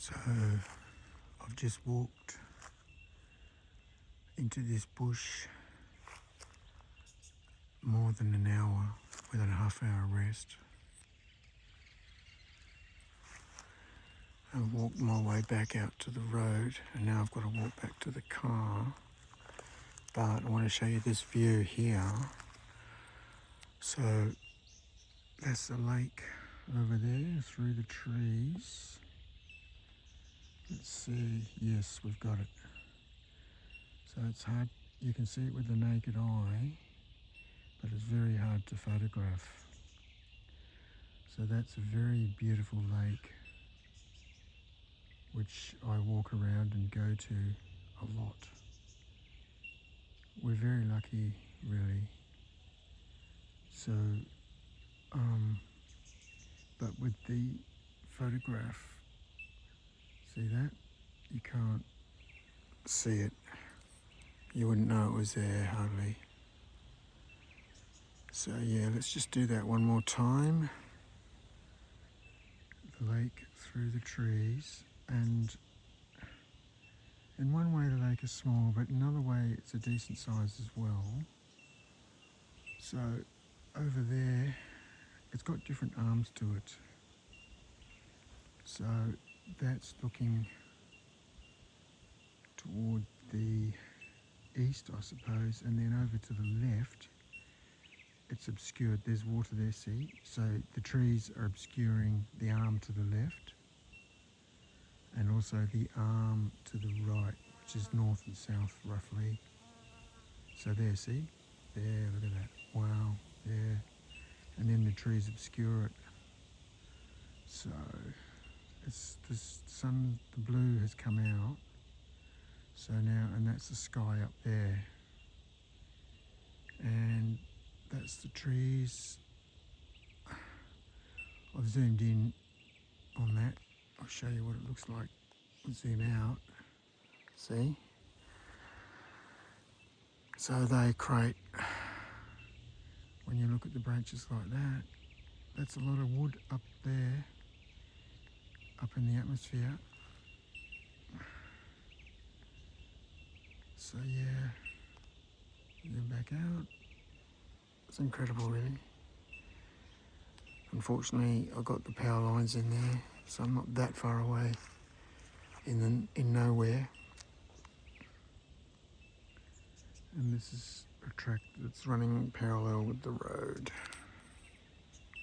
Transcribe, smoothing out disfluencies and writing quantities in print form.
So I've just walked into this bush more than an hour with a half-hour rest. I've walked my way back out to the road and now I've got to walk back to the car. But I want to show you this view here. So that's the lake over there through the trees. Let's see, yes, we've got it. So it's hard, you can see it with the naked eye, but it's very hard to photograph. So that's a very beautiful lake, which I walk around and go to a lot. We're very lucky, really. So, but with the photograph, see that? You can't see it. You wouldn't know it was there, hardly. So yeah, let's just do that one more time. The lake through the trees, and in one way the lake is small, but in another way it's a decent size as well. So over there, it's got different arms to it. So that's looking toward the east, I suppose, and then over to the left, it's obscured. There's water there, see? So the trees are obscuring the arm to the left, and also the arm to the right, which is north and south roughly. So there, see? There, look at that. Wow, there. And then the trees obscure it. So it's the sun, the blue has come out. So now, and that's the sky up there. And that's the trees. I've zoomed in on that. I'll show you what it looks like. I'll zoom out. See? So they create, when you look at the branches like that, that's a lot of wood up there, up in the atmosphere. So yeah, zoom back out. It's incredible, really. Unfortunately, I've got the power lines in there, so I'm not that far away in nowhere. And this is a track that's running parallel with the road.